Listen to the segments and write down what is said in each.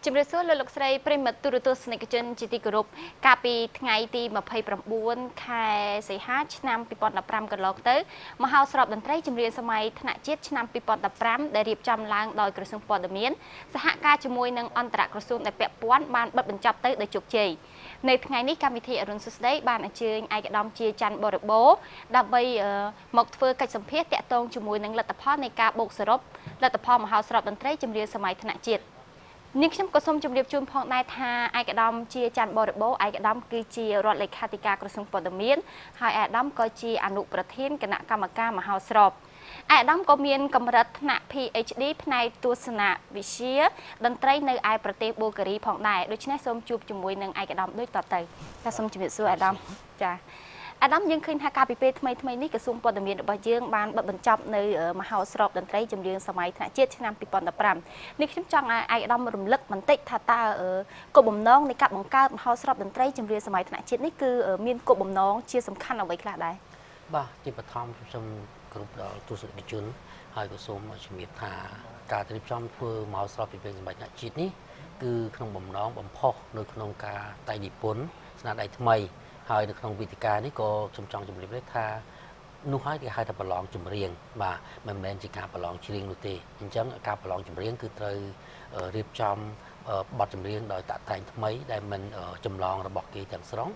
ជំរាបសួរលោកស្រីប្រិមត្តទូរទស្សនិកជនជាទីគោរពកាលពីថ្ងៃទី29ខែសីហាឆ្នាំ2015កន្លងទៅមហោស្រពតន្ត្រីចម្រៀងសម័យថ្នាក់ជាតិឆ្នាំ2015ដែលរៀបចំឡើងដោយក្រសួងព័ត៌មានសហការជាមួយនឹងអន្តរក្រសួងដែលពាក់ព័ន្ធបានបិទបញ្ចប់ទៅដោយជោគជ័យនៅថ្ងៃនេះកម្មវិធីអរុនសុស្ដីបានអញ្ជើញឯកឧត្តមជាច័ន្ទបរិបូរដើម្បីមកធ្វើកិច្ចសម្ភាសន៍តាក់ទងជាមួយនឹងលទ្ធផលនៃការបូកសរុបលទ្ធផលមហោស្រពតន្ត្រីចម្រៀងសម័យថ្នាក់ជាតិនាងខ្ញុំក៏សូមជម្រាបជូនផងដែរថាឯកឧត្តមជាច័ន្ទបរិបូរឯកឧត្តមគឺជារដ្ឋលេខាធិការក្រសួងព័ត៌មានហើយឯកឧត្តមក៏ជាអនុប្រធានគណៈកម្មការមហោស្រពឯកឧត្តមក៏មានកម្រិតថ្នាក់ PhD ផ្នែកទស្សនវិទ្យាតន្ត្រីនៅឯប្រទេសប៊ូលហ្គារីផងដែរដូច្នេះសូមជួបជាមួយនឹងឯកឧត្តមដូចតទៅចាសូមជម្រាបសួរឯកឧត្តមចាអាដាមយើងឃើញថាការពីពេលថ្មីនេះក្រសួងព័ត៌មានរបស់យើងបានបិទបញ្ចប់នៅមហោស្រពតន្ត្រីចម្រៀងសម័យថ្នាក់ជាតិឆ្នាំ2015នេះខ្ញុំចង់ឲ្យឯកឧត្តមរំលឹកបន្តិចថាតើគោលបំណងនៃការបង្កើតមហោស្រពតន្ត្រីចម្រៀងសម័យថ្នាក់ជាតិនេះគឺមានគោលបំណងជាសំខាន់អ្វីខ្លះដែរបាទជាបឋមខ្ញុំគ្រប់ដល់ទស្សនិកជនហើយក៏សូមជំរាបថាការរៀបចំធ្វើមហោស្រពពីពេលសម័យថ្នាក់ជាតិនេះគឺក្នុងបំណងបំផុសនៅក្នុងការតែងនិពន្ធស្នាដៃថ្មីហើយនៅក្នុងវេទិកានេះក៏ខ្ញុំចង់ជម្រាបលេថានោះហើយគេហៅថាប្រឡងចម្រៀងបាទមិនមែនជាការប្រឡងច្រៀងនោះទេអញ្ចឹងការប្រឡងចម្រៀងគឺត្រូវរៀបចំបទចម្រៀងដោយតាក់តែងថ្មីដែលមិនចម្លងរបស់គេទាំងស្រុង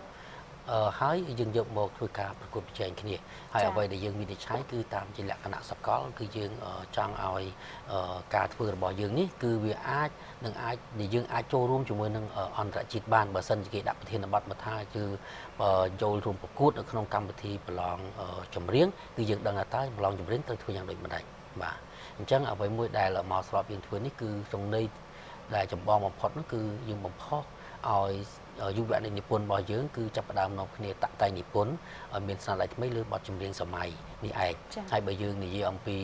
ហើយយើងយកមកធ្វើការប្រកួតប្រជែងគ្នាហើយអ្វីដែលយើងវិនិច្ឆ័យគឺតាមជាលក្ខណៈសកលគឺយើងចង់ឲ្យការធ្វើរបស់យើងនេះគឺវាអាចយើងអាចចូលរួមជាមួយនឹងអន្តរជាតិបានបើសិនជាគេដាក់ប្រធានបទមកថាគឺចូលរួមប្រកួតនៅក្នុងកម្មវិធីប្រឡងចម្រៀងគឺយើងដឹងថាតើប្រឡងចម្រៀងត្រូវធ្វើយ៉ាងដូចម្ដេចបាទអញ្ចឹងអ្វីមួយដែលមកស្របយើងធ្វើនេះគឺក្នុងន័យដែលចម្បងបំផុតនោះគឺយើងបំផុសឲ្យយុវនិពន្ធរបស់យើងគឺចាប់ផ្ដើមនាំគ្នាតាក់តែងនិពន្ធឲ្យមានស្នាដៃថ្មីលើបទចម្រៀងសម័យនេះឯងហើយបើយើងនិយាយអំពី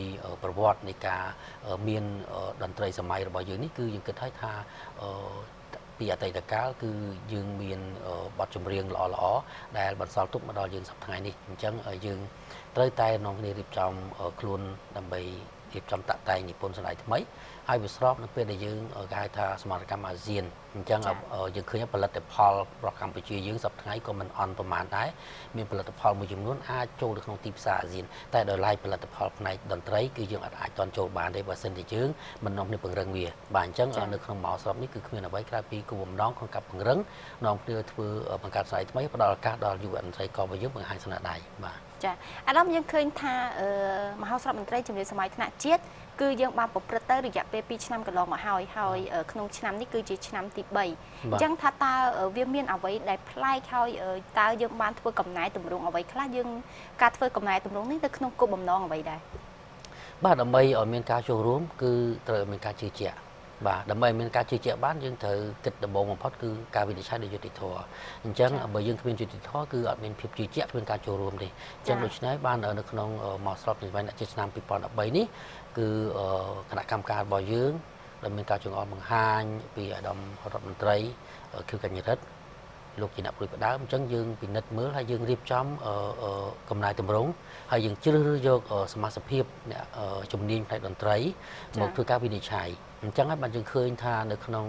ប្រវត្តិនៃការមានតន្ត្រីសម័យរបស់យើងនេះគឺយើងគិតឲ្យថាពីអតីតកាលគឺយើងមានបទចម្រៀងល្អៗដែលបន្សល់ទុកមកដល់យើងសប្តាហ៍នេះអញ្ចឹងយើងត្រូវតែនាំគ្នារៀបចំខ្លួនដើម្បីរៀបចំតាក់តែងនិពន្ធស្នាដៃថ្មីហើយវាស្របនៅពេលដែលយើងគេហៅថាសមាជកម្មអាស៊ានអញ្ចឹងយើងឃើញផលិតផលរបស់កម្ពុជាយើងសប្តាហ៍ក៏មិនអន់ប្រមាណដែរមានផលិតផលមួយចំនួនអាចចូលទៅក្នុងទីផ្សារអាស៊ានតែដោយឡែកផលិតផលផ្នែកតន្ត្រីគឺយើងអាចទាន់ចូលបានទេបើសិនជាយើងមិននាំគ្នាពង្រឹងវាបាទអញ្ចឹងនៅក្នុងមហោស្រពនេះគឺគ្មានអ្វីក្រៅពីគោលបំណងក្នុងការពង្រឹងនាំគ្នាធ្វើបង្កើតស្នាដៃថ្មីផ្ដល់ឱកាសដល់យុវតន្ត្រីកររបស់យើងបង្ហាញស្នាដៃបាទចាអាដាមយើងឃើញថាមហោស្រពតន្ត្រីចម្រៀងសម័យថ្នាក់ជាតិគឺយើងបានប្រព្រឹត្តទៅរយៈពេល2ឆ្នាំកន្លងមកហើយក្នុងឆ្នាំនេះគឺជាឆ្នាំទី3អញ្ចឹងថាតើវាមានអ្វីដែលប្លែកហើយតើយើងបានធ្វើកំណែតម្រង់អ្វីខ្លះយើងការធ្វើកំណែតម្រង់នេះនៅក្នុងគោលបំណងអ្វីដែរបាទដើម្បីឲ្យមានការចូលរួមគឺត្រូវមានការជឿជាក់បាទដើម្បីមានការជឿជាក់បានយើងត្រូវគិតដំបូងបំផុតគឺការវិនិច្ឆ័យដោយយុត្តិធម៌អញ្ចឹងបើយើងគ្មានយុត្តិធម៌គឺអត់មានភាពជឿជាក់គ្មានការចូលរួមទេអញ្ចឹងដូច្នេះបាននៅក្នុងមកស្របជាមួយនឹងឆ្នាំ2013នេះគឺគណៈកម្មការរបស់យើងដែលមានការចងអមបង្ហាញពីអាដាមរដ្ឋមន្ត្រីខៀវកញ្ញរិទ្ធលោកជាអ្នកព្រួយផ្ដើមអញ្ចឹងយើងពិនិត្យមើលហើយយើងរៀបចំកំណែតម្រង់ហើយយើងជ្រើសរើសយកសមាជិកភាពអ្នកជំនាញផ្នែកតន្ត្រីមកធ្វើការវិនិច្ឆ័យអញ្ចឹងហើយបានយើងឃើញថានៅក្នុង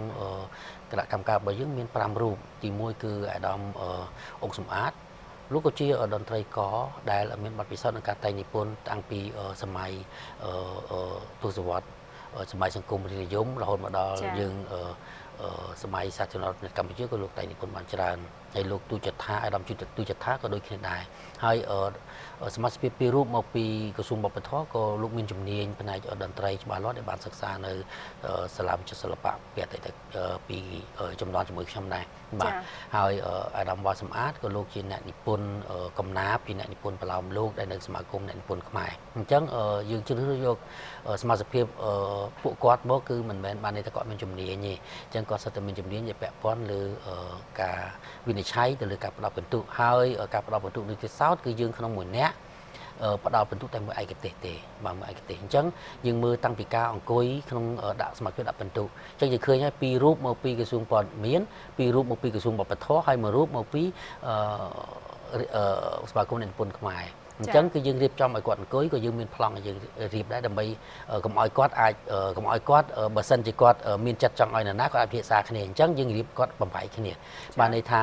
គណៈកម្មការរបស់យើងមាន5រូបទី1គឺអាដាមអុកសំអាតលោកក៏ជាតន្ត្រីករដែលមានបទពិសោធន៍ក្នុងការតែងនិពន្ធតាំងពីសម័យទសវត្សរ៍សម័យសង្គមរាជនិយមរហូតមកដល់យើងសម័យសាធារណរដ្ឋកម្ពុជាក៏លោកតែងនិពន្ធបានច្រើនហើយលោកទូចថាអាដាមទូចថាក៏ដូចគ្នាដែរហើយសមាជិកពីររូបមកពីក្រសួងវប្បធម៌ក៏លោកមានជំនាញផ្នែកតន្ត្រីច្បាស់លាស់ដែលបានសិក្សានៅសាលាវិទ្យាសិល្បៈពីចំណងជាមួយខ្ញុំដែរបាទហើយអាដាមវ៉ាសំអាតក៏លោកជាអ្នកនិពន្ធកំណាព្យជាអ្នកនិពន្ធប្រឡោមលោកដែលនៅសមាគមអ្នកនិពន្ធខ្មែរអញ្ចឹងយើងជ្រើសរើសយកសមាជិកភាពពួកគាត់មកគឺមិនមែនបានន័យថាគាត់មានជំនាញទេអញ្ចឹងគាត់សិតតែមានជំនាញដែលពាក់ព័ន្ធលើការវិនិច្ឆ័យទៅលើការផ្ដល់ពិន្ទុហើយការផ្ដល់ពិន្ទុនេះទៀតសោតគឺយើងក្នុងមួយអ្នកផ្ដល់ពិន្ទុតែមួយឯកទេសទេបាទមួយឯកទេសអញ្ចឹងយើងមើលតាំងពីការអង្គុយក្នុងដាក់សមាជិកដាក់ពិន្ទុអញ្ចឹងយើងឃើញហើយ2រូបមកពីក្រសួងព័ត៌មាន2រូបមកពីក្រសួងវប្បធម៌ហើយ1រូបមកពីសមាគមអ្នកនិពន្ធខ្មែរ អញ្ចឹងគឺយើងរៀបចំឲ្យគាត់អង្គុយក៏យើងមានប្លង់ឲ្យយើងរៀបដែរដើម្បីកុំឲ្យគាត់អាចកុំឲ្យគាត់បើសិនជាគាត់មានចិត្តចង់ឲ្យនរណាគាត់អាចភាសាគ្នាអញ្ចឹងយើងរៀបគាត់បំផាយគ្នាបានន័យថា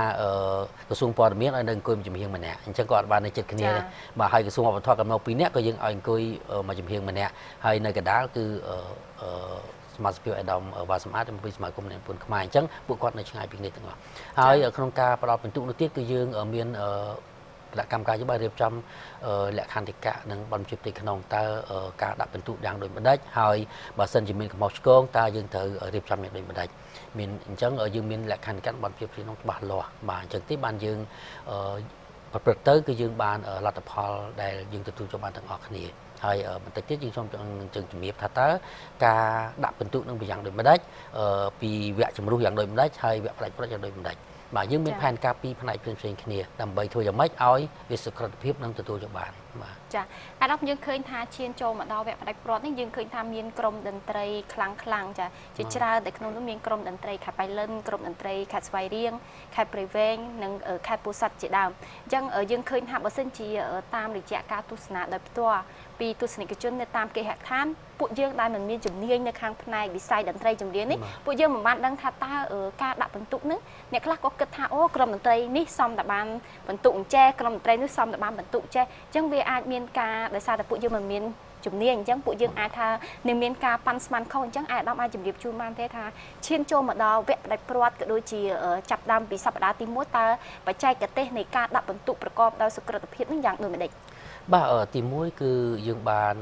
ក្រសួងព័ត៌មានឲ្យនៅអង្គុយមួយជំហៀងម្នាក់អញ្ចឹងគាត់បាននៅចិត្តគ្នាបាទហើយក្រសួងវប្បធម៌កំណត់2នាក់ក៏យើងឲ្យអង្គុយមួយជំហៀងម្នាក់ហើយនៅកណ្ដាលគឺសមាជិកអាដាមវ៉ាសម្អាតពីសមាគមអ្នកនិពន្ធខ្មែរអញ្ចឹងពួកគាត់នៅឆ្ងាយពីគ្នាទាំងអស់ហើយក្នុងការផ្ដល់ពិន្ទុនោះទៀតគឺយើងមានគណៈកម្មការយោបល់រៀបចំលក្ខន្តិកៈនិងបទបញ្ជាផ្ទៃក្នុងតើការដាក់ពិន្ទុយ៉ាងដូចម្ដេចហើយបើសិនជាមានកំហុសឆ្គងតើយើងត្រូវរៀបចំយ៉ាងដូចម្ដេចមានអញ្ចឹងយើងមានលក្ខន្តិកៈបទបញ្ជាផ្ទៃក្នុងច្បាស់លាស់បាទអញ្ចឹងទេបានយើងប្រព្រឹត្តទៅគឺយើងបានលទ្ធផលដែលយើងទទួលយកបានទាំងអស់គ្នាហើយបន្តិចទៀតយើងសូមជំរាបថាតើការដាក់ពិន្ទុនឹងយ៉ាងដូចម្ដេចពីវគ្គជំរុះយ៉ាងដូចម្ដេចហើយវគ្គផ្ដាច់ព្រាត់យ៉ាងដូចម្ដេចបាទយើងមានផែនការពីរផ្នែកផ្សេងៗគ្នាដើម្បីធ្វើយ៉ាងម៉េចឲ្យវាសុខភាពនិងទទួលយកបានបាទចាអាដាមយើងឃើញថាឈានចូលមកដល់វគ្គផ្ដាច់ព្រាត់នេះយើងឃើញថាមានក្រុមតន្ត្រីខ្លាំងចាជាច្រើនតែក្នុងនោះមានក្រុមតន្ត្រីខេត្តបៃលិនក្រុមតន្ត្រីខេត្តស្វាយរៀងខេត្តព្រៃវែងនិងខេត្តពោធិ៍សាត់ជាដើមអញ្ចឹងយើងឃើញថាបើសិនជាតាមរយៈការទស្សនាដោយផ្ទាល់ពីទស្សនិកជននៅតាមគេហដ្ឋានពួកយើងដែលមិនមានជំនាញនៅខាងផ្នែកវិស័យតន្ត្រីចម្រៀងនេះពួកយើងមិនបានដឹងថាតើការដាក់បន្ទុកនឹងអ្នកខ្លះក៏គិតថាអូក្រុមតន្ត្រីនេះសមតែបានបន្ទុកអញ្ចេះក្រុមតន្ត្រីនេះសមតែបានបន្ទុកចេះអញ្ចឹងវាអាចមានការដោយសារតែពួកយើងមិនមានជំនាញអញ្ចឹងពួកយើងអាចថានឹងមានការប៉ាន់ស្មានខុសអញ្ចឹងអាដាមអាចជម្រាបជូនបានទេថាឈានចូលមកដល់វគ្គផ្ដាច់ព្រាត់ក៏ដូចជាចាប់ដើមពីសប្តាហ៍ទី1តើបច្ចេកទេសនៃការដាក់បន្ទុកប្រកបដោយសុក្រឹតភាពនឹងយ៉ាងដូចម្ដេចបាទទី1គឺយើងបាន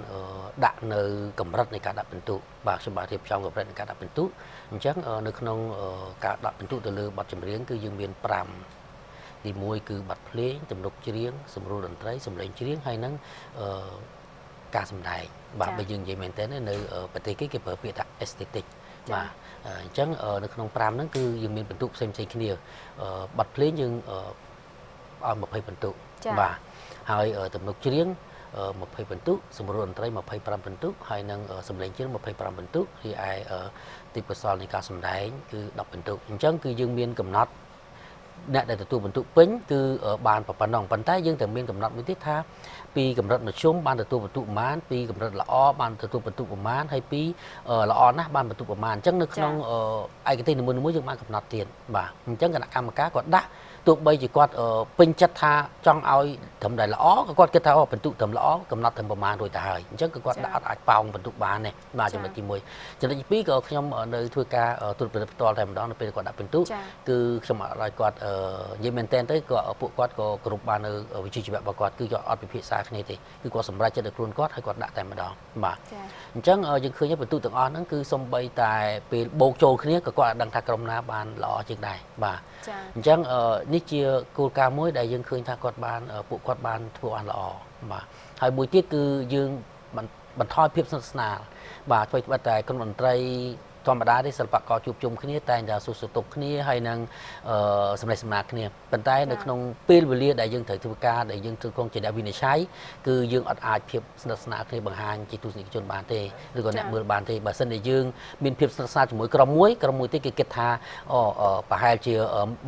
ដាក់នៅកម្រិតនៃការដាក់ពិន្ទុបាទខ្ញុំបានរៀបចំកម្រិតនៃការដាក់ពិន្ទុអញ្ចឹងនៅក្នុងការដាក់ពិន្ទុទៅលើបទចម្រៀងគឺយើងមាន5ទី1គឺបទភ្លេងទំនុកច្រៀងសម្រួលតន្ត្រីសម្លេងច្រៀងហើយនឹងការសម្ដែងបាទបើយើងនិយាយមែនតើនៅប្រទេសគេប្រើពាក្យថា aesthetic បាទអញ្ចឹងនៅក្នុង5ហ្នឹងគឺយើងមានពិន្ទុផ្សេងៗគ្នាបទភ្លេងយើងឲ្យ20ពិន្ទុបាទហើយទំនុកច្រៀង20ពិន្ទុសម្រួលតន្ត្រី25ពិន្ទុហើយនឹងសម្លេងច្រៀង25ពិន្ទុរីឯទីកសលនៃការសម្ដែងគឺ10ពិន្ទុអញ្ចឹងគឺយើងមានកំណត់អ្នកដែលទទួលពិន្ទុពេញគឺបានប៉ុណ្ណឹងប៉ុន្តែយើងតែមានកំណត់មួយទៀតថាពីកម្រិតមធ្យមបានទទួលពិន្ទុប្រមាណពីកម្រិតល្អបានទទួលពិន្ទុប្រមាណហើយពីល្អណាស់បានពិន្ទុប្រមាណអញ្ចឹងនៅក្នុងឯកទេសនីមួយៗយើងបានកំណត់ទៀតបាទអញ្ចឹងគណៈកម្មការគាត់ដាក់ទោះបីជាគាត់ពេញចិត្តថាចង់ឲ្យត្រឹមតែល្អក៏គាត់គិតថាពិន្ទុត្រឹមល្អកំណត់ត្រឹមប្រមាណរួចទៅហើយអញ្ចឹងគឺគាត់ដាក់អាចប៉ោងពិន្ទុបានទេបាទចំណុចទី1ចំណុចទី2ក៏ខ្ញុំនៅធ្វើការត្រួតពិនិត្យផ្ទាល់តែម្ដងនៅពេលគាត់ដាក់ពិន្ទុគឺខ្ញុំឲ្យគាត់និយាយមែនតើទៅក៏ពួកគាត់ក៏គ្រប់បាននៅវិជ្ជាជីវៈរបស់គាត់គឺគាត់អត់ពិភាក្សាគ្នាទេគឺគាត់សម្រេចចិត្តដោយខ្លួនគាត់ហើយគាត់ដាក់តែម្ដងបាទអញ្ចឹងយើងឃើញពិន្ទុទាំងអស់ហ្នឹងគឺសំបីតែពេលបូកចូលគ្នាក៏គាត់ដឹងថាក្រុមណាបានល្អជាងដែរបាទអញ្ចឹងនេះជាគោលការណ៍មួយដែលយើងឃើញថាគាត់បានពួកគាត់បានធ្វើបានល្អបាទហើយមួយទៀតគឺយើងបន្ថយភាពស្និទ្ធស្នាលបាទធ្វើត្បិតតែក្រុមតន្ត្រីធម្មតាទេសិល្បករជួបជុំគ្នាតែងតែសួរសុខទុក្ខគ្នាហើយនឹងសម្ដែងសម្ដាគ្នាប៉ុន្តែនៅក្នុងពេលវេលាដែលយើងត្រូវធ្វើការដែលយើងត្រូវក្នុងជាអ្នកវិនិច្ឆ័យគឺយើងអត់អាចភាពស្និទ្ធស្នាលគ្នាបង្ហាញជាទស្សនិកជនបានទេឬក៏អ្នកមើលបានទេបើមិនតែយើងមានភាពស្និទ្ធស្នាលជាមួយក្រុមមួយទេគេគិតថាប្រហែលជា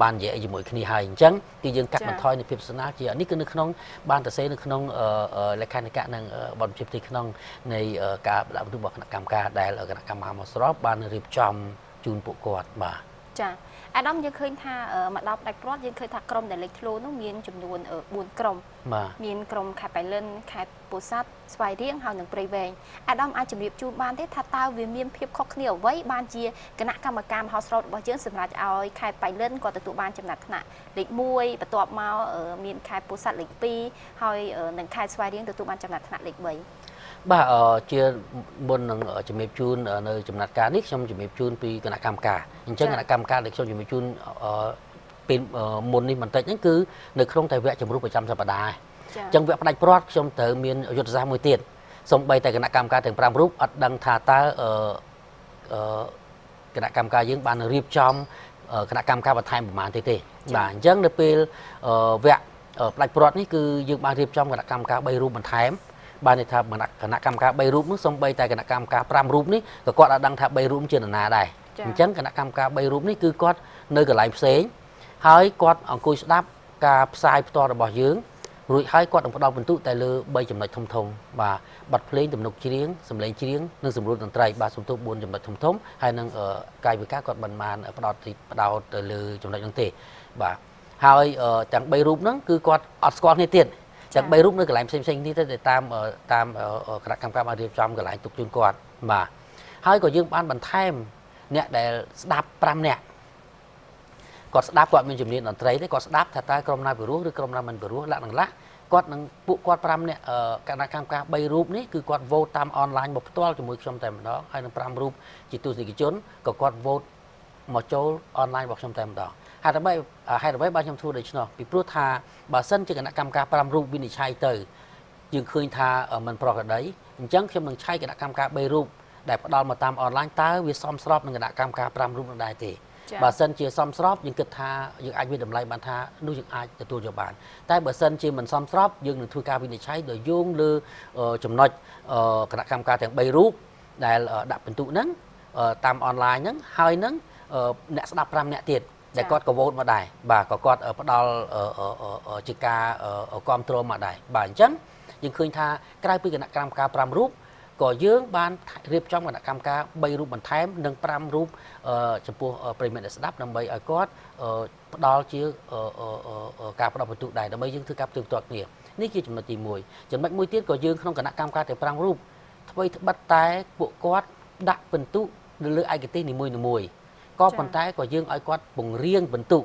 បាននិយាយជាមួយគ្នាហើយអញ្ចឹងគឺយើងកាត់បន្ថយនៅភាពស្និទ្ធស្នាលជានេះគឺនៅក្នុងបានទៅសេនៅក្នុងលក្ខន្តិកៈនិងបទជាផ្ទៃក្នុងនៃការដាក់បន្ទុករបស់គណៈកម្មការដែលគណៈកម្មការមកស្របបានរៀបចំជូនពួកគាត់បាទចាអាដាមយើងឃើញថាមកដល់ផ្ដាច់ព្រាត់យើងឃើញថាក្រុមដែលលេចធ្លោនោះមានចំនួន4ក្រុមមានក្រុមខេត្តបៃលិនខេត្តពោធិ៍សាត់ស្វាយរៀងហើយនិងព្រៃវែងអាដាមអាចជម្រាបជូនបានទេថាតើវាមានភាពខុសគ្នាអ្វីបានជាគណៈកម្មការមហោស្រពរបស់យើងសម្រាប់ឲ្យខេត្តបៃលិនក៏ទទួលបានចំណាត់ថ្នាក់លេខ1បន្ទាប់មកមានខេត្តពោធិ៍សាត់លេខ2ហើយនិងខេត្តស្វាយរៀងទទួលបានចំណាត់ថ្នាក់លេខ3បាទជាមុននឹងជំរាបជូននៅចំណាត់ការនេះខ្ញុំជំរាបជូនពីគណៈកម្មការអញ្ចឹងគណៈកម្មការដែលខ្ញុំជំរាបជូនពេលមុននេះបន្តិចហ្នឹងគឺនៅក្នុងតែវគ្គជំរុះប្រចាំសប្តាហ៍អញ្ចឹងវគ្គផ្ដាច់ព្រាត់ខ្ញុំត្រូវមានយុទ្ធសាស្ត្រមួយទៀតសូម្បីតែគណៈកម្មការទាំង5រូបអត់ដឹងថាតើគណៈកម្មការយើងបានរៀបចំគណៈកម្មការបន្ថែមប្រមាណទេបាទអញ្ចឹងនៅពេលវគ្គផ្ដាច់ព្រាត់នេះគឺយើងបានរៀបចំគណៈកម្មការ3រូបបន្ថែមបានន័យថាគណៈកម្មការ3រូបនោះសូម្បីតែគណៈកម្មការ5រូបនេះក៏គាត់អាចដឹងថា3រូបជានរណាដែរអញ្ចឹងគណៈកម្មការ3រូបនេះគឺគាត់នៅកន្លែងផ្សេងហើយគាត់អង្គុយស្ដាប់ការផ្សាយផ្ទាល់របស់យើង រួចហើយគាត់នឹងផ្ដល់បន្ទុកតែលើ3ចំណុចធំធំបាទប័ណ្ណភ្លេងទំនុកច្រៀងសម្លេងច្រៀងនិងសម្រួលតន្ត្រីបាទសំទោស4ចំណុចធំហើយនឹងកាយវិការគាត់មិនបានផ្ដោតទៅលើចំណុចហ្នឹងទេបាទហើយទាំង3រូបហ្នឹងគឺគាត់អត់ស្គាល់គ្នាទៀតទាំង3រូបនៅកន្លែងផ្សេងៗគ្នាទៅតាមគណៈកម្មការបានរៀបចំកន្លែងទុកជូនគាត់បាទហើយក៏យើងបានបន្ថែមអ្នកដែលស្ដាប់5នាក់គាត់ស្ដាប់គាត់មានជំនាញតន្ត្រីទេគាត់ស្ដាប់ថាតើក្រុមណាពិរោះឬក្រុមណាមិនពិរោះលក្ខណៈគាត់នឹងពួកគាត់5នាក់គណៈកម្មការ3រូបនេះគឺគាត់ vote តាមអនឡាញមកផ្ទាល់ជាមួយខ្ញុំតែម្ដងហើយនឹង5រូបជាទស្សនិកជនក៏គាត់ vote មកចូលអនឡាញរបស់ខ្ញុំតែម្ដងហេតុអ្វីបាទខ្ញុំធ្វើដូច្នោះពីព្រោះថាបើសិនជាគណៈកម្មការ5រូបវិនិច្ឆ័យទៅយើងឃើញថាมันប្រក្រតីអញ្ចឹងខ្ញុំនឹងឆែកគណៈកម្មការ3រូបដែលផ្ដល់មកតាមអនឡាញតើវាសមស្របនឹងគណៈកម្មការ5រូបនោះដែរទេបើសិនជាសមស្របយើងគិតថាយើងអាចវិតម្លៃបានថានោះយើងអាចទទួលយកបានតែបើសិនជាមិនសមស្របយើងនឹងធ្វើការវិនិច្ឆ័យដោយយោងលើចំណុចគណៈកម្មការទាំង3រូបដែលដាក់ពិន្ទុហ្នឹងតាមអនឡាញហ្នឹងហើយនឹងអ្នកស្ដាប់5នាក់ទៀតដែលគាត់ក៏វោតមកដែរបាទក៏គាត់ផ្ដល់ជាការគ្រប់គ្រងមកដែរបាទអញ្ចឹងយើងឃើញថាក្រៅពីគណៈកម្មការ5រូបក៏យើងបានរៀបចំគណៈកម្មការ3រូបបន្ថែមនិង5រូបចំពោះប្រិយមិត្តអ្នកស្ដាប់ដើម្បីឲ្យគាត់ផ្ដល់ជាការផ្ដល់បន្ទុកដែរដើម្បីយើងធ្វើការផ្ទៀងផ្ទាត់គ្នានេះជាចំណុចទី1ចំណុចមួយទៀតក៏យើងក្នុងគណៈកម្មការទាំង5រូបធ្វើត្បិតតែពួកគាត់ដាក់បន្ទុកនៅលើឯកទេសនីមួយៗក៏ប៉ុន្តែក៏យើងឲ្យគាត់ពង្រៀងបន្ទុក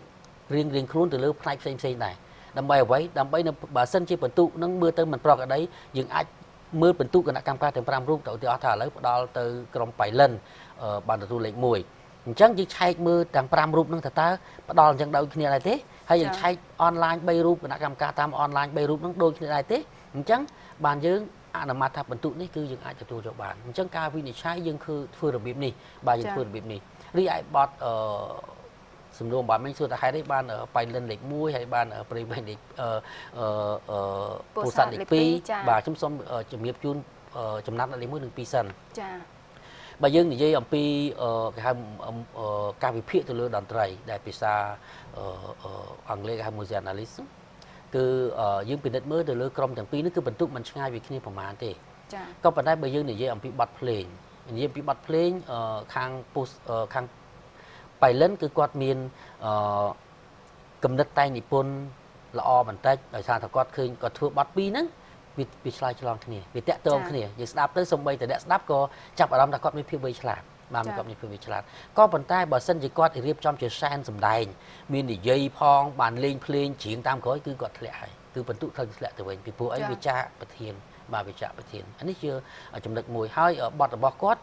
រៀងខ្លួនទៅលើផ្នែកផ្សេងដែរដើម្បីអ្វីដើម្បីបើសិនជាបន្ទុកនឹងមើលទៅមិនប្រក្រតីយើងអាចមើលបន្ទុកគណៈកម្មការទាំង5រូបទៅឧទាហរណ៍ថាឥឡូវផ្ដល់ទៅក្រុមបៃលិនបានទទួលលេខ1អញ្ចឹងយើងឆែកមើលទាំង5រូបហ្នឹងតើផ្ដល់អញ្ចឹងដូចគ្នាដែរទេហើយយើងឆែកអនឡាញ3រូបគណៈកម្មការតាមអនឡាញ3រូបហ្នឹងដូចគ្នាដែរទេអញ្ចឹងបានយើងអនុម័តថាបន្ទុកនេះគឺយើងអាចទទួលយកបានអញ្ចឹងការវិនិច្ឆ័យយើងគឺធ្វើរបៀបនេះបាទយើងធ្វើរបៀបនេះរីឯបទសំណួរបាទមិញសួរថាហេតុអីបានបៃលិនលេខ1ហើយបានប្រិយមិត្តលេខពូសាត់លេខ2បាទខ្ញុំសូមជំរាបជូនចំណាត់លេខ1និង2សិនចា៎បើយើងនិយាយអំពីគេហៅការវិភាគទៅលើតន្ត្រីដែលភាសាអង់គ្លេសគេហៅ music analysis គឺយើងពិនិត្យមើលទៅលើក្រុមទាំងពីរនេះគឺបន្ទុកមិនឆ្ងាយពីគ្នាប្រហែលទេចា៎ក៏ប៉ុន្តែបើយើងនិយាយអំពីបទភ្លេងខាងបៃលិនគឺគាត់មានគំនិតតែងនិពន្ធល្អបន្តិចដោយសារតែគាត់ឃើញគាត់ធ្វើបទពីរហ្នឹងវាឆ្លើយឆ្លងគ្នាវាតាក់ទងគ្នាយើងស្ដាប់ទៅសូម្បីតែអ្នកស្ដាប់ក៏ចាប់អារម្មណ៍ថាគាត់មានភាពវៃឆ្លាតបាទគាត់មានភាពវៃឆ្លាតក៏ប៉ុន្តែបើសិនជាគាត់រៀបចំជាសែនសម្ដែងមាននិយាយផងបានលេងភ្លេងច្រៀងតាមក្រោយគឺគាត់ធ្លាក់ហើយគឺបន្ទុកត្រូវធ្លាក់ទៅវិញពីព្រោះអីវាចាក់ប្រធានបាទវាចាក់ប្រធានអានេះជាចំណុចមួយហើយបទរបស់គាត់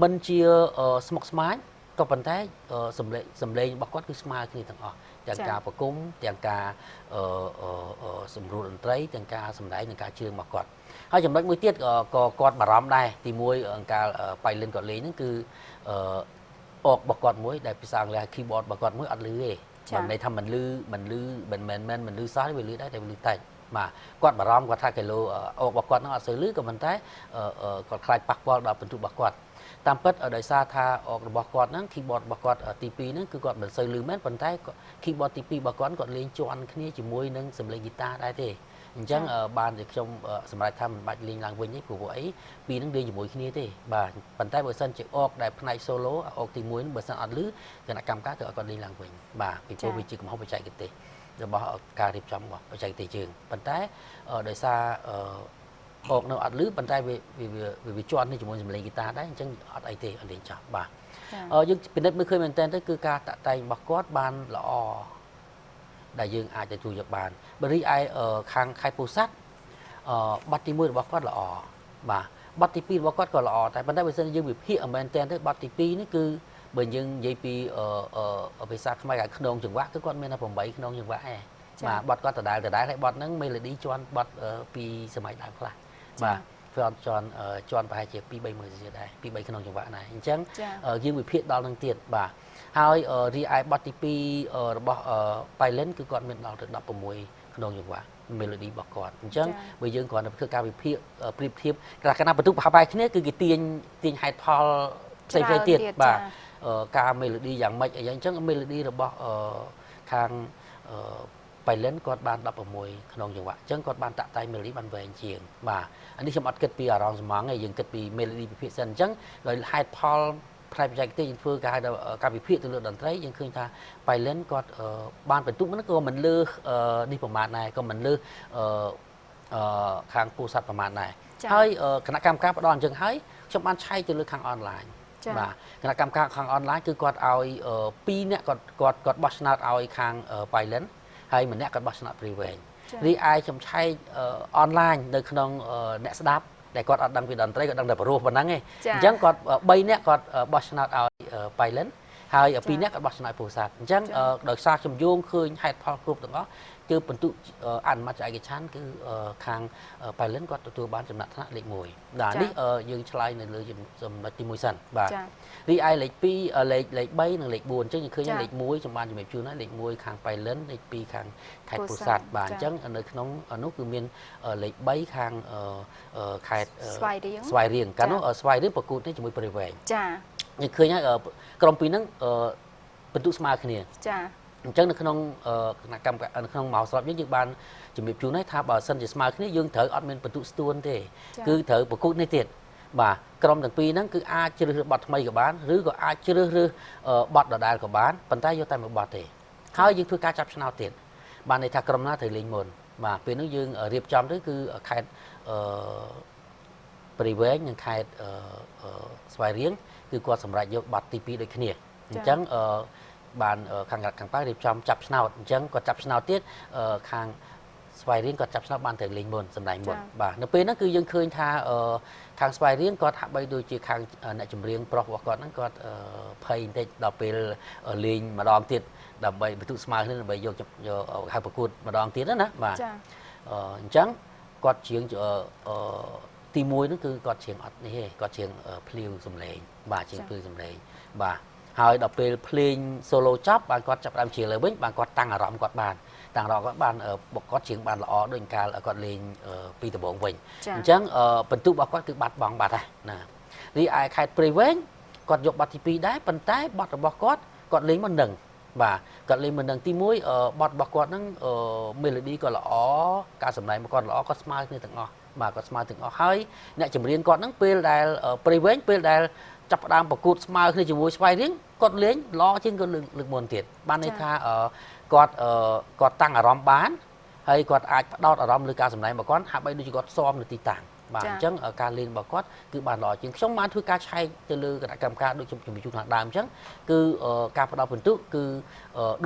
មិនជាស្មុគស្មាញក៏ប៉ុន្តែសម្លេងរបស់គាត់គឺស្មើគ្នាទាំងអស់ទាំងការប្រគំទាំងការសម្រួលតន្ត្រីទាំងការសម្ដែងនិងការច្រៀងរបស់គាត់ហើយចំណុចមួយទៀតក៏គាត់បារម្ភដែរទី1អង្កាលបៃលិនគាត់លេងហ្នឹងគឺអករបស់គាត់មួយដែលភាសាអង់គ្លេស keyboard របស់គាត់មួយអត់លឺទេមិនន័យថាមិនលឺមិនលឺសោះវាលឺដែរតែវាលឺតិចបាទគាត់បារម្ភគាត់ថាគីឡូអករបស់គាត់ហ្នឹងអត់សូវលឺក៏ប៉ុន្តែគាត់ខ្លាចប៉ះពាល់ដល់បន្ទុករបស់គាត់តាមពិតដោយសារថាអករបស់គាត់ហ្នឹង keyboard របស់គាត់ទី2ហ្នឹងគឺគាត់មិនសូវលឺមែនប៉ុន្តែ keyboard ទី2របស់គាត់លេងជាន់គ្នាជាមួយនឹងសម្លេងហ្គីតាដែរទេអញ្ចឹងបានជាខ្ញុំសម្រេចថាមិនបាច់លេងឡើងវិញទេព្រោះអីពីរហ្នឹងលេងជាមួយគ្នាទេបាទប៉ុន្តែបើសិនជាអកដែលផ្នែក solo អកទី1ហ្នឹងបើសិនអត់លឺគណៈកម្មការគឺគាត់លេងឡើងវិញបាទពីព្រោះវាជាកំហុសបច្ចេកទេសរបស់ការរៀបចំរបស់បច្ចេកទេសយើងប៉ុន្តែដោយសារអកនៅអត់លឺប៉ុន្តែវាជាន់នេះជាមួយសម្លេងហ្គីតាដែរអញ្ចឹងអត់អីទេអត់លេងចោះបាទយើងពិនិត្យមើលឃើញមែនតើទៅគឺការតាក់តែងរបស់គាត់បានល្អដែលយើងអាចទទួលយកបានបើរីឯខាងខេត្តពោធិ៍សាត់បទទី1របស់គាត់ល្អបាទបទទី2របស់គាត់ក៏ល្អតែប៉ុន្តែបើសិនយើងវិភាគមែនតើទៅបទទី2នេះគឺបើយើងនិយាយពីភាសាខ្មែរគេខ្នងចង្វាក់គឺគាត់មានតែ8ខ្នងចង្វាក់ឯងបាទបទគាត់ដដែលហើយបទហ្នឹង melody ជាន់បទពីសម័យដើមខ្លះបាទគាត់ជាន់ប្រហែលជា2-3ម៉ឺនទៀតដែរ2-3ក្នុងចង្វាក់ដែរអញ្ចឹងយើងវិភាគដល់នឹងទៀតបាទហើយរីឯបទទី2របស់បៃលិនគឺគាត់មានដល់ទៅ16ក្នុងចង្វាក់ melody របស់គាត់អញ្ចឹងបើយើងគ្រាន់តែធ្វើការវិភាគប្រៀបធៀបកាលណាបន្ទុកប្រហែលគ្នាគឺគេទាញហេតុផលផ្សេងទៀតបាទការ melody យ៉ាងម៉េចអីចឹង melody របស់ខាង bài lớn còn ban đọc ở mùi không chẳng vậy chẳng còn ban tạ tay melody ban về chiềng mà anh đi xem ọt kết pi ở rong máng ngày dừng kết pi melody bị sân chẳng rồi hai Paul private jacket trên phương cái cả bị phía từ lượng đàn thấy nhưng khi ta bài lớn còn ban phần túc nó có mình lư điประมาณ này còn mình lư khangปูsắtประมาณ này hơiคณะกรรมการประดอนจึงให้ชมบ้านใช้จะเลือกทางออนไลน์บ่าคณะกรรมการทางออนไลน์คือกอดเอาปีเนี่ยกอดบอสนาดเอาทางไปเล่นให้เหมือนเนี่ยกอดบอสนาดบริเวณรีไอชมใช้ออนไลน์โดยขนมเนสดับแต่กอดดังปีดอนไตรกอดดังแต่ประรูปวันนั้นไงจังกอดใบเนี่ยกอดบอสนาดเอาไปเล่นให้ปีเนี่ยกอดบอสนาดปูสัตจังโดยซาชมยุ่งคืนให้พอกรุ๊ปตรงนั้นคือบรรทุกอันมาจากไอ้ชั้นคือทางไปเล่นก็ตัวบ้านจำนวนธนาเล็กมวยด่านนี้ยืนชลายในเรือจำนวนตีมวยสันบ่ารีไอเล็กปีเล็กใบหนึ่งเล็กบุญจังยังเคยยังเล็กมวยจำนวนอยู่แบบชื่อนั้นเล็กมวยทางไปเล่นเล็กปีทางไข่ปูสัตบ่าจังในขนมนุคือมีเล็กใบทางไข่สวายเรียงกันนู้สวายเรียงประกูนี่จะมีบริเวณยังเคยยังกรมปีนั้นบรรทุกสมาร์ทเนี่ยจังในขนมคณะกรรมการขนมหมอสอบยังบานจะมีผิวในทาบ่าสันจะสมาร์ทนี่ยังเถออดเมนประตูสตูนเต้คือเถอประกุในเตียดบ่ากรมต่างปีนั้นคืออาจจะรือบอดทำไมกับบ้านหรือก็อาจจะรือบอดดอดกับบ้านปัญญาโยตัยมาบอดเต้เขายังคือการจับชนะเตียดบ้านในทางกรมน่าถือลิงมนบ่าเป็นนึกยังเรียบจำด้วยคือใครบริเวณยังใครสวายเรียงคือกว่าสำหรับยกบอดตีปีโดยขณีจังบานขังขังป้าเรียบจำจับสนาวจังก็จับสนาวเตี้ยขังสไปเรียนก็จับสนาวบานถึงลิงบนสำหรับบนบ่าในปีนั้นคือยังเคยทาขังสไปเรียนก็ทับไปโดยจีขังในจุ่มเรียงปลอกว่าก่อนนั้นก็เพย์ได้ดอกเป็นลิงมาดองเตี้ยดอกใบทุกสมาร์ทนั่นใบโยกหายประกุดมาดองเตี้ยนั่นนะบ่าจังก็เชียงตีมวยนั่นคือก็เชียงอัดนี่ก็เชียงพลิ้วสำเร็จบ่าเชียงพลิ้วสำเร็จบ่าហើយដល់ពេលភ្លេង solo ចប់បានគាត់ចាប់ដើមជាលើវិញបានគាត់តាំងអារម្មណ៍គាត់បានតាំងអារម្មណ៍គាត់បានគាត់ជាងបានល្អដូចកាលគាត់លេងពីដំបូងវិញអញ្ចឹងបន្ទុករបស់គាត់គឺបាត់បង់បាត់ហើយណារីឯខេត្តព្រៃវែងគាត់យកបាត់ទី2ដែរប៉ុន្តែបាត់របស់គាត់លេងមិនដឹងបាទគាត់លេងមិនដឹងទី1បាត់របស់គាត់ហ្នឹងmelody គាត់ល្អការសម្ដែងរបស់គាត់ល្អគាត់ស្មើគ្នាទាំងអស់បាទគាត់ស្មើទាំងអស់ហើយអ្នកចម្រៀងគាត់ហ្នឹងពេលដែលព្រៃវែងពេលដែលចាប់ផ្ដើមប្រកួតស្មើគ្នាជាមួយស្វ័យរៀងគាត់លេងល្អជាងគាត់លើកមុនទៀតបានន័យថាគាត់តាំងអារម្មណ៍បានហើយគាត់អាចផ្ដោតអារម្មណ៍លើការសម្ដែងរបស់គាត់ហាក់បីដូចជាគាត់ស៊ាំនៅទីតាំងបាទអញ្ចឹងការលេងរបស់គាត់គឺបានល្អជាងខ្ញុំបានធ្វើការឆែកទៅលើគណៈកម្មការដូចជំរាបជូនខាងដើមអញ្ចឹងគឺការផ្ដោតពិន្ទុគឺ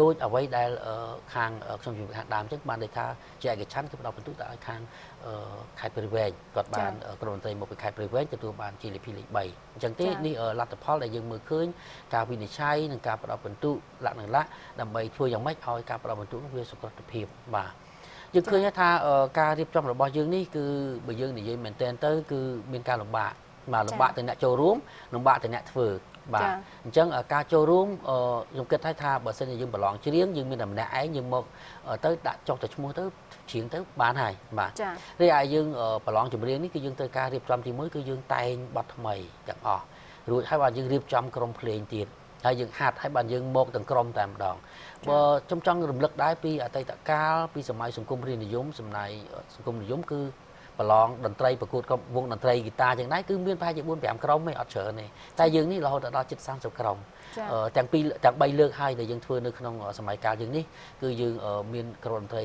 ដូចអ្វីដែលខាងខ្ញុំជំរាបខាងដើមអញ្ចឹងបានន័យថាជាឯកច្ឆ័ន្ទគឺផ្ដោតពិន្ទុទៅឲ្យខាងខេត្តព្រៃវែងគាត់បានក្រុមមន្ត្រីមកពីខេត្តព្រៃវែងទទួលបានជាលេខ2លេខ3អញ្ចឹងទេនេះលទ្ធផលដែលយើងមើលឃើញការវិនិច្ឆ័យនិងការផ្ដោតពិន្ទុលក្ខណៈដើម្បីធ្វើយ៉ាងម៉េចឲ្យការផ្ដោតពិន្ទុវាសុខភាពបាទយើងឃើញថាការរៀបចំរបស់យើងនេះគឺបើយើងនិយាយមែនទែនទៅគឺមានការលំបាកលំបាកទៅអ្នកចូលរួមលំបាកទៅអ្នកធ្វើបាទអញ្ចឹងការចូលរួមខ្ញុំគិតថាបើសិនជាយើងប្រឡងច្រៀងយើងមានតែម្នាក់ឯងយើងមកទៅដាក់ចុះតែឈ្មោះទៅច្រៀងទៅបានហើយបាទរីឯយើងប្រឡងចម្រៀងនេះគឺយើងត្រូវការរៀបចំទី1គឺយើងតែងបទថ្មីទាំងអស់រួចហើយបាទយើងរៀបចំក្រុមភ្លេងទៀតហើយយើងហាត់ហើយបានយើងមកទាំងក្រុមតែម្ដងបើខ្ញុំចង់រំលឹកដែរពីអតីតកាលពីសម័យសង្គមរាស្ត្រនិយមសម័យសង្គមនិយមគឺប្រឡងតន្ត្រីប្រកួតវងតន្ត្រីហ្គីតាចឹងដែរគឺមានប្រហែលជា 4-5 ក្រុមទេអត់ច្រើនទេតែយើងនេះរហូតដល់ជិត30ក្រុមទាំង3លើកហើយដែលយើងធ្វើនៅក្នុងសម័យកាលយើងនេះគឺយើងមានក្រុមតន្ត្រី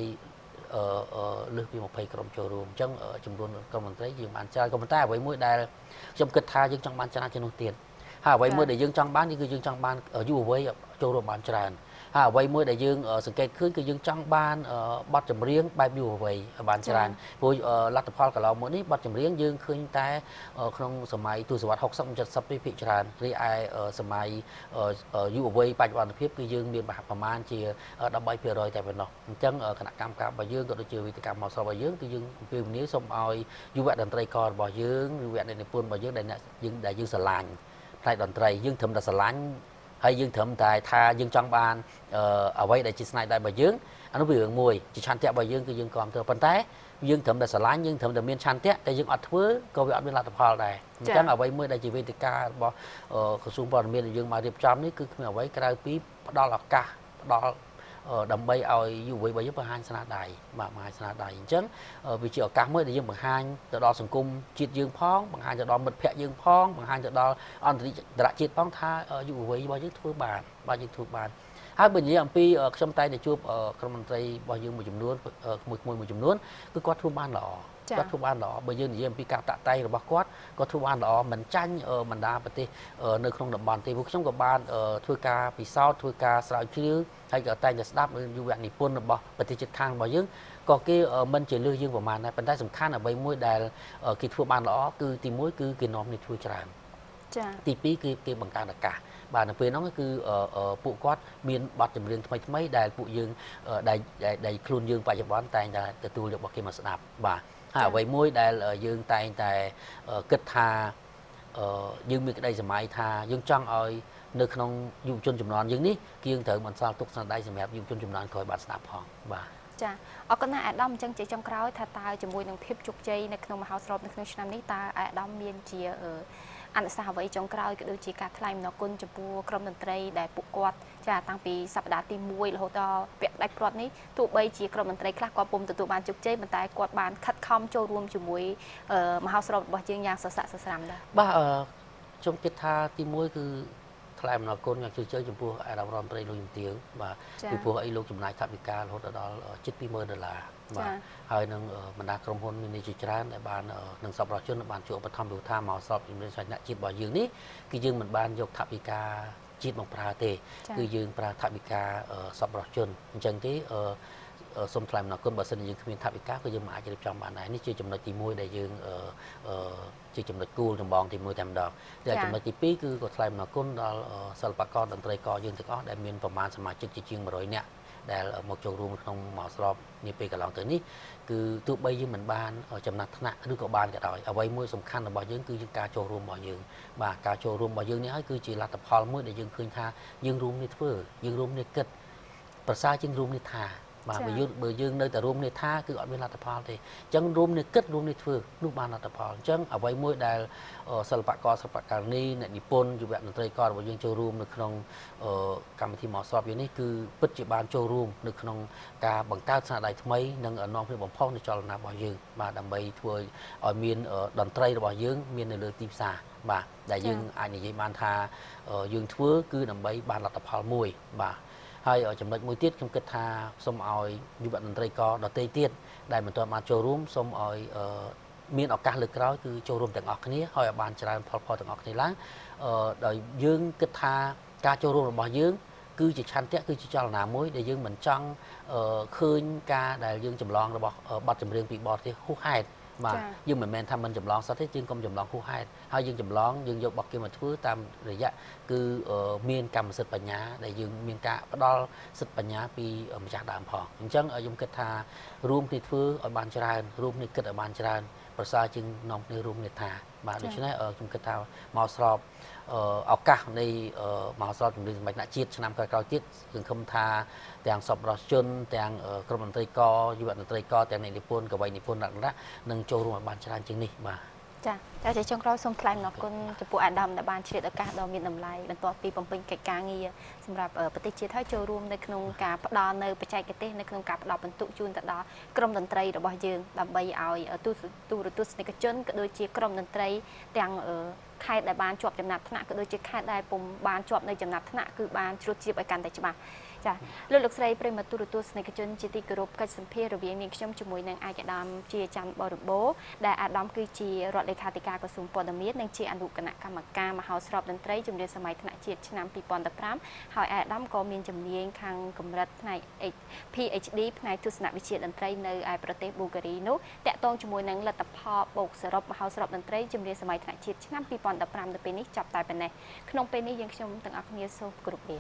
លើសពី20ក្រុមចូលរួមអញ្ចឹងចំនួនក្រុមតន្ត្រីយើងបានច្រើនក៏ប៉ុន្តែអ្វីមួយដែលខ្ញុំគិតថាយើងចង់បានច្រើនជាងនោះទៀតហើយអ្វីមួយដែលយើងចង់បានគឺយើងចង់បានយុវវ័យចូលរួមបានច្រើនហើយអ្វីមួយដែលយើងសង្កេតឃើញគឺយើងចង់បានបទចម្រៀងបែបយុវវ័យបានច្រើនព្រោះលទ្ធផលកន្លងមកនេះបទចម្រៀងយើងឃើញតែក្នុងសម័យទសវត្សរ៍60 70នេះភាគច្រើនរីឯសម័យយុវវ័យបច្ចុប្បន្នភាពគឺយើងមានប្រមាណជា 13% តែប៉ុណ្ណោះអញ្ចឹងគណៈកម្មការរបស់យើងក៏ដូចជាវិទ្យកម្មមកស្រុករបស់យើងគឺយើងអំពាវនាវសូមឲ្យយុវតន្ត្រីកររបស់យើងយុវនិពន្ធរបស់យើងដែលយើងស្រឡាញ់ផ្នែកតន្ត្រីយើងត្រឹមតែស្រឡាញ់ហើយយើងត្រឹមតែថាយើងចង់បានអ្វីដែលជាស្នេហ៍ដៃរបស់យើងអានោះវារឿងមួយជាឆន្ទៈរបស់យើងគឺយើងគ្រប់គ្រងប៉ុន្តែយើងត្រឹមតែស្រឡាញ់យើងត្រឹមតែមានឆន្ទៈតែយើងអត់ធ្វើក៏វាអត់មានលទ្ធផលដែរអញ្ចឹងអ្វីមួយដែលជាវេទិការបស់ក្រសួងព័ត៌មានដែលយើងមករៀបចំនេះគឺគ្មានអ្វីក្រៅពីផ្ដល់ឱកាសផ្ដល់ ដើម្បីឲ្យយុវវ័យរបស់យើងបង្ហាញស្នាដៃបាទបង្ហាញស្នាដៃអញ្ចឹងវាជាឱកាសមួយដែលយើងបង្ហាញទៅដល់សង្គមជាតិយើងផងបង្ហាញទៅដល់មិត្តភ័ក្តិយើងផងបង្ហាញទៅដល់អន្តរជាតិផងថាយុវវ័យរបស់យើងធ្វើបានបាទយើងធ្វើបានហើយបើនិយាយអំពីខ្ញុំតែងតែជួបក្រុមមន្ត្រីរបស់យើងមួយចំនួនមួយចំនួនគឺគាត់ធ្វើបានល្អគាត់ធ្វើបានល្អបើយើងនិយាយអំពីការតាក់តែងរបស់គាត់ធ្វើបានល្អមិនចាញ់បណ្ដាប្រទេសនៅក្នុងតំបន់ទេពួកខ្ញុំក៏បានធ្វើការពិសោធន៍ធ្វើការស្រាវជ្រាវហើយក៏តែងតែស្ដាប់យុវនិពន្ធរបស់ប្រទេសជិតខាងរបស់យើងក៏គេមិនជាលើសយើងប្រហែលដែរប៉ុន្តែសំខាន់អ្វីមួយដែលគេធ្វើបានល្អគឺទី1គឺគេនាំគ្នាធ្វើច្រើនចាទី2គឺគេបង្កើនឱកាសបាទនៅពេលហ្នឹងគឺពួកគាត់មានបទចម្រៀងថ្មីដែលពួកយើងដែលខ្លួនយើងបច្ចុប្បន្នតែងតែទទួលយករបស់គេមកស្ដាប់បាទហើយអ្វីមួយដែលយើងតែងតែគិតថាយើងមានក្តីសម័យថាយើងចង់ឲ្យនៅក្នុងយុវជនជំនាន់យើងនេះគឺយើងត្រូវបន្សល់ទុកស្នាដៃសម្រាប់យុវជនជំនាន់ក្រោយបានស្ដាប់ផងបាទចាអរគុណណាស់អាដាមអញ្ចឹងជាចុងក្រោយថាតើជាមួយនឹងភាពជោគជ័យនៅក្នុងមហោស្រពនៅក្នុងឆ្នាំនេះតើអាដាមមានជាអនុសាសន៍អ្វីចុងក្រោយក៏ដូចជាការថ្លែងអំណរគុណចំពោះក្រុមតន្ត្រីដែលពួកគាត់ចាតាំងពីសប្តាហ៍ទី1រហូតដល់ពាក់ផ្ដាច់ព្រាត់នេះទោះបីជាក្រុមតន្ត្រីខ្លះគាត់ពុំទទួលបានជោគជ័យប៉ុន្តែគាត់បានខិតខំចូលរួមជាមួយមហោស្រពរបស់យើងយ៉ាងសស្រាក់សស្រាំដែរបាទខ្ញុំគិតថាទី1គឺថ្លែងអំណរគុណយ៉ាងជ្រាលជ្រៅចំពោះអាដាមរដ្ឋមន្ត្រីលោកជំទាវបាទពីព្រោះអីលោកចំណាយថវិការហូតដល់ជិត$20000បាទហើយនឹងបណ្ដាក្រុមហ៊ុនមានជាច្រើនដែលបាននឹងសប្បុរសជនបានជួយឧបត្ថម្ភលោកថាមកសពជំនាញស្វែងរកជាតិរបស់យើងនេះគឺយើងមិនបានយកថវិការជាតិមកប្រើទេគឺយើងប្រើថវិការសប្បុរសជនអញ្ចឹងទេសូមថ្លែងអំណរគុណបើសិនជាយើងគ្មានថវិកាក៏យើងមិនអាចរៀបចំបានដែរនេះជាចំណុចទី1ដែលយើងជាចំណុចគោលចម្បងទី1តែម្ដងតែចំណុចទី2គឺក៏ថ្លែងអំណរគុណដល់សិល្បករតន្ត្រីករយើងទាំងអស់ដែលមានប្រមាណសមាជិកជាង100នាក់ដែលមកចូលរួមក្នុងមហោស្រពនាពេលកន្លងទៅនេះគឺទោះបីយើងមិនបានចំណាត់ថ្នាក់ឬក៏បានក៏ដោយអ្វីមួយសំខាន់របស់យើងគឺការចូលរួមរបស់យើងបាទការចូលរួមរបស់យើងនេះហើយគឺជាលទ្ធផលមួយដែលយើងឃើញថាយើងរួមគ្នាធ្វើយើងរួមគ្នាគិតប្រសើរជាងរួមគ្នាថាបាទបើយើងនៅតែរួមគ្នាថាគឺអត់មានលទ្ធផលទេអញ្ចឹងរួមគ្នាគិតរួមគ្នាធ្វើនោះបានលទ្ធផលអញ្ចឹងអ្វីមួយដែលសិល្បករសិល្បករនីអ្នកនិពន្ធយុវតន្ត្រីកររបស់យើងចូលរួមនៅក្នុងកម្មវិធីមកស្របនេះគឺពិតជាបានចូលរួមនៅក្នុងការបង្កើតស្នាដៃថ្មីនិងនាំគ្នាបំផុសនៅចលនារបស់យើងបាទដើម្បីធ្វើឲ្យមានតន្ត្រីរបស់យើងមាននៅលើទីផ្សារបាទដែលយើងអាចនិយាយបានថាយើងធ្វើគឺដើម្បីបានលទ្ធផលមួយបាទហើយចំណុចមួយទៀតខ្ញុំគិតថាសូមឲ្យយុវតន្ត្រីករដទៃទៀតដែលមិនទាន់បានចូលរួមសូមឲ្យមានឱកាសលើកក្រោយគឺចូលរួមទាំងអស់គ្នាហើយឲ្យបានច្រើនផលទាំងអស់គ្នាឡើងដោយយើងគិតថាការចូលរួមរបស់យើងគឺជាឆន្ទៈគឺជាចលនាមួយដែលយើងមិនចង់ឃើញការដែលយើងចម្លងរបស់បទចម្រៀងពីបរទេសហួសហេតុបាទយើងមិនមែនថាមិនចម្លងសោះទេយើងកុំចម្លងហួសហេតុហើយយើងចម្លងយើងយកបទគេមកធ្វើតាមរយៈគឺមានកម្មសិទ្ធិបញ្ញាដែលយើងមានការផ្ដល់សិទ្ធិបញ្ញាពីម្ចាស់ដើមផងអញ្ចឹងខ្ញុំគិតថារួមគ្នាធ្វើឲ្យបានច្រើនរួមគ្នាគិតឲ្យបានច្រើនប្រសើរជាងនាំគ្នារួមគ្នាថាបាទដូច្នេះខ្ញុំគិតថាមកស្របឱកាសនៃមហោស្រពជំនាញសម្បត្តិជាតិឆ្នាំក្រោយៗទៀតសង្ឃឹមថាទាំងសប្បុរសជនទាំងក្រុមតន្ត្រីករយុវតន្ត្រីករទាំងអ្នកនិពន្ធកវីនិពន្ធអ្នកនឹងចូលរួមឲ្យបានច្រើនជាងនេះបាទចាតែចុងក្រោយសូមថ្លែងអំណរគុណចំពោះអាដាមដែលបានឆ្លៀតឱកាសដ៏មានតម្លៃបន្ទាប់ពីបំពេញកិច្ចការងារសម្រាប់ប្រទេសជាតិហើយចូលរួមនៅក្នុងការផ្ដល់នៅបច្ចេកទេសនៅក្នុងការផ្ដល់បន្ទុកជូនទៅដល់ក្រុមតន្ត្រីរបស់យើងដើម្បីឲ្យទូរទស្សនិកជនក៏ដូចជាក្រុមតន្ត្រីទាំងខេត្តដែលបានជាប់ចំណាត់ថ្នាក់ក៏ដូចជាខេត្តដែលពុំបានជាប់នៅចំណាត់ថ្នាក់គឺបានជ្រួតជ្រាបឲ្យកាន់តែច្បាស់ចាលោកស្រីប្រិមត្តទូរទស្សនិកជនជាទីគោរពកិច្ចសម្ភាររវាងនាងខ្ញុំជាមួយនឹងឯកឧត្តមជាច័ន្ទបរិបូរណ៍ដែលអាដាមគឺជារដ្ឋលេខាធិការក្រសួងព័ត៌មាននិងជាអនុគណៈកម្មការមហោស្រពតន្ត្រីជំនាញសម័យថ្នាក់ជាតិឆ្នាំ2015ហើយអាដាមក៏មានជំនាញខាងកម្រិតផ្នែក PhD ផ្នែកទស្សនវិជ្ជាតន្ត្រីនៅឯប្រទេសប៊ូហ្គារីនោះតាក់ទងជាមួយនឹងលទ្ធផលបូកសរុបមហោស្រពតន្ត្រីជំនាញសម័យថ្នាក់ជាតិឆ្នាំ2015នៅពេលនេះចាប់តែប៉ុណ្ណេះក្នុងពេលនេះយើងខ្ញុំទាំងអស់គ្នាសូមគោរពលា